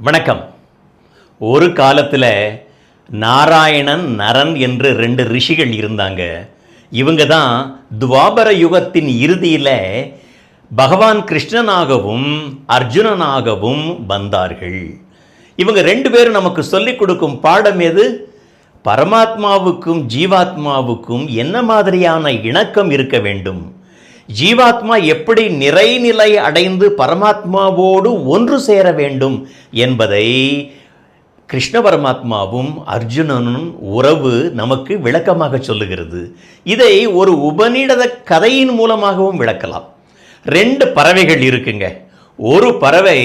வணக்கம். ஒரு காலத்தில் நாராயணன் நரன் என்று 2 ரிஷிகள் இருந்தாங்க. இவங்க தான் துவாபர யுகத்தின் இறுதியில் பகவான் கிருஷ்ணனாகவும் அர்ஜுனனாகவும் வந்தார்கள். இவங்க 2 பேரும் நமக்கு சொல்லிக் கொடுக்கும் பாடம் எது? பரமாத்மாவுக்கும் ஜீவாத்மாவுக்கும் என்ன மாதிரியான இணக்கம் இருக்க வேண்டும், ஜீவாத்மா எப்படி நிறைநிலை அடைந்து பரமாத்மாவோடு ஒன்று சேர வேண்டும் என்பதை கிருஷ்ண பரமாத்மாவும் அர்ஜுனனும் உறவு நமக்கு விளக்கமாக சொல்லுகிறது. இதை ஒரு உபநிடத கதையின் மூலமாகவும் விளக்கலாம். 2 பறவைகள் இருக்குங்க. ஒரு பறவை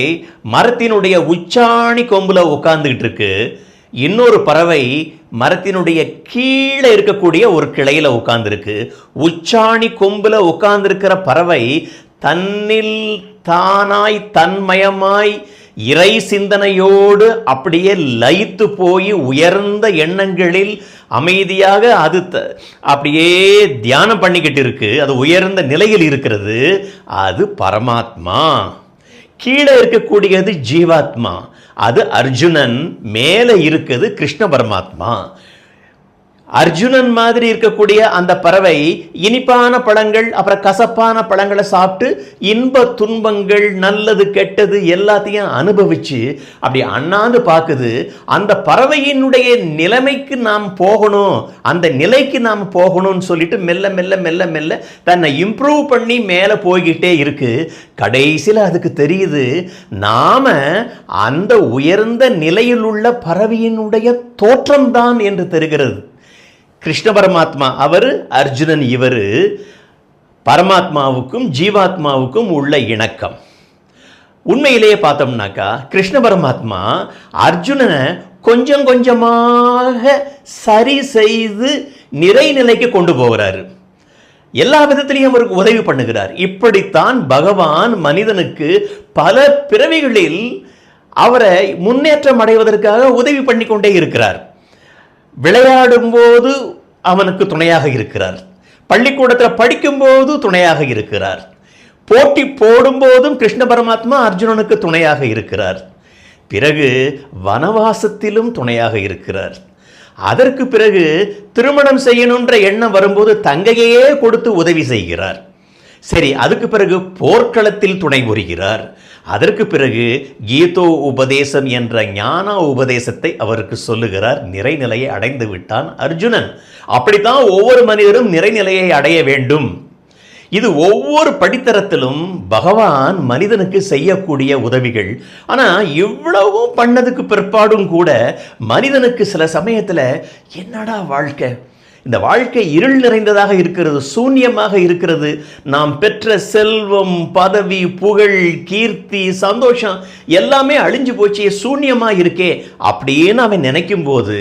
மரத்தினுடைய உச்சாணி கொம்புல உட்கார்ந்துகிட்டு இருக்கு. இன்னொரு பறவை மரத்தினுடைய கீழே இருக்கக்கூடிய ஒரு கிளையில உட்கார்ந்துருக்கு. உச்சாணி கொம்புல உட்கார்ந்திருக்கிற பறவை தன்னில் தானாய் தன்மயமாய் இறை சிந்தனையோடு அப்படியே லயித்து போய் உயர்ந்த எண்ணங்களில் அமைதியாக அது அப்படியே தியானம் பண்ணிக்கிட்டு இருக்கு. அது உயர்ந்த நிலையில் இருக்கிறது. அது பரமாத்மா. கீழே இருக்கக்கூடியது ஜீவாத்மா, அது அர்ஜுனன். மேலே இருக்குது கிருஷ்ண பரமாத்மா. அர்ஜுனன் மாதிரி இருக்கக்கூடிய அந்த பறவை இனிப்பான பழங்கள் அப்புறம் கசப்பான பழங்களை சாப்பிட்டு இன்ப துன்பங்கள் நல்லது கெட்டது எல்லாத்தையும் அனுபவிச்சு அப்படி அண்ணாந்து பார்க்குது. அந்த பறவையினுடைய நிலைமைக்கு நாம் போகணும், அந்த நிலைக்கு நாம் போகணும்னு சொல்லிட்டு மெல்ல மெல்ல மெல்ல மெல்ல தன்னை இம்ப்ரூவ் பண்ணி மேலே போய்கிட்டே இருக்கு. கடைசியில் அதுக்கு தெரியுது, நாம அந்த உயர்ந்த நிலையில் உள்ள பறவையினுடைய தோற்றம்தான் என்று தெரிகிறது. கிருஷ்ண பரமாத்மா அவர், அர்ஜுனன் இவர். பரமாத்மாவுக்கும் ஜீவாத்மாவுக்கும் உள்ள இணக்கம் உண்மையிலேயே பார்த்தோம்னாக்கா கிருஷ்ண பரமாத்மா அர்ஜுனனை கொஞ்சம் கொஞ்சமாக சரி செய்து நிறைநிலைக்கு கொண்டு போகிறாரு. எல்லா விதத்திலையும் அவருக்கு உதவி பண்ணுகிறார். இப்படித்தான் பகவான் மனிதனுக்கு பல பிறவிகளில் அவரை முன்னேற்றம் அடைவதற்காக உதவி பண்ணி கொண்டே இருக்கிறார். விளையாடும்போது அவனுக்கு துணையாக இருக்கிறார். பள்ளிக்கூடத்தில் படிக்கும்போது துணையாக இருக்கிறார். போட்டி போடும்போதும் கிருஷ்ண பரமாத்மா அர்ஜுனனுக்கு துணையாக இருக்கிறார். பிறகு வனவாசத்திலும் துணையாக இருக்கிறார். அதற்கு பிறகு திருமணம் செய்யணுன்ற எண்ணம் வரும்போது தங்கையே கொடுத்து உதவி செய்கிறார். சரி, அதுக்கு பிறகு போர்க்களத்தில் துணை புரிகிறார். அதற்கு பிறகு கீதோ உபதேசம் என்ற ஞான உபதேசத்தை அவருக்கு சொல்லுகிறார். நிறைநிலையை அடைந்து விட்டான் அர்ஜுனன். அப்படித்தான் ஒவ்வொரு மனிதரும் நிறைநிலையை அடைய வேண்டும். இது ஒவ்வொரு படித்தரத்திலும் பகவான் மனிதனுக்கு செய்யக்கூடிய உதவிகள். ஆனால் இவ்வளவும் பண்ணதுக்கு பிற்பாடும் கூட மனிதனுக்கு சில சமயத்தில் என்னடா வாழ்க்கை, இந்த வாழ்க்கை இருள் நிறைந்ததாக இருக்கிறது, சூன்யமாக இருக்கிறது. நாம் பெற்ற செல்வம், பதவி, புகழ், கீர்த்தி, சந்தோஷம் எல்லாமே அழிஞ்சு போச்சு, சூன்யமாக இருக்கே அப்படின்னு அவன் நினைக்கும் போது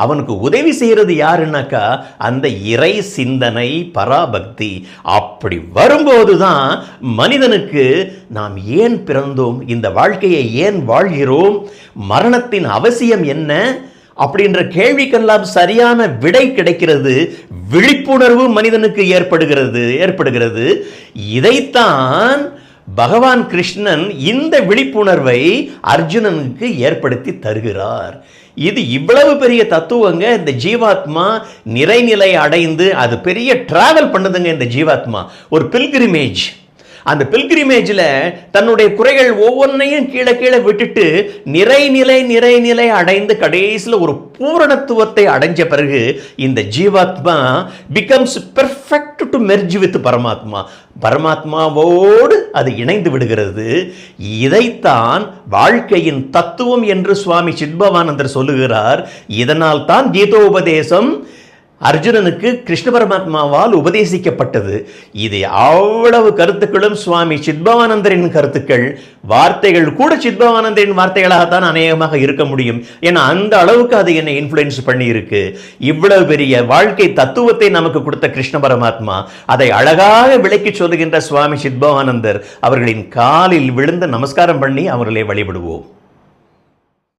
அவனுக்கு உதவி செய்கிறது யாருன்னாக்கா அந்த இறை சிந்தனை, பராபக்தி. அப்படி வரும்போது தான் மனிதனுக்கு நாம் ஏன் பிறந்தோம், இந்த வாழ்க்கையை ஏன் வாழ்கிறோம், மரணத்தின் அவசியம் என்ன அப்படின்ற கேள்விக்கெல்லாம் சரியான விடை கிடைக்கிறது. விழிப்புணர்வு மனிதனுக்கு ஏற்படுகிறது. இதைத்தான் பகவான் கிருஷ்ணன் இந்த விழிப்புணர்வை அர்ஜுனனுக்கு ஏற்படுத்தி தருகிறார். இது இவ்வளவு பெரிய தத்துவங்க. இந்த ஜீவாத்மா நிறைநிலை அடைந்து அது பெரிய டிராவல் பண்ணுதுங்க. இந்த ஜீவாத்மா ஒரு பில்கிரிமேஜ். அந்த பில்கிரிமேஜில் தன்னுடைய குறைகள் ஒவ்வொன்றையும் கீழே கீழே விட்டுட்டு நிறைநிலை அடைந்து கடைசியில் ஒரு பூரணத்துவத்தை அடைஞ்ச பிறகு இந்த ஜீவாத்மா becomes perfect to merge with பரமாத்மா. பரமாத்மாவோடு அது இணைந்து விடுகிறது. இதைத்தான் வாழ்க்கையின் தத்துவம் என்று சுவாமி சித்பவானந்தர் சொல்லுகிறார். இதனால் தான் கீதோபதேசம் அர்ஜுனனுக்கு கிருஷ்ண பரமாத்மாவால் உபதேசிக்கப்பட்டது. இது அவ்வளவு கருத்துக்களும் சுவாமி சித்பவானந்தரின் கருத்துக்கள். வார்த்தைகள் கூட சித்பவானந்தரின் வார்த்தைகளாகத்தான் அநேகமாக இருக்க முடியும். ஏன்னா அந்த அளவுக்கு அது என்னை இன்ஃப்ளூயன்ஸ் பண்ணி இருக்கு. இவ்வளவு பெரிய வாழ்க்கை தத்துவத்தை நமக்கு கொடுத்த கிருஷ்ண பரமாத்மா அதை அழகாக விளக்கி சொல்லுகின்ற சுவாமி சித்பவானந்தர் அவர்களின் காலில் விழுந்து நமஸ்காரம் பண்ணி அவர்களை வழிபடுவோம்.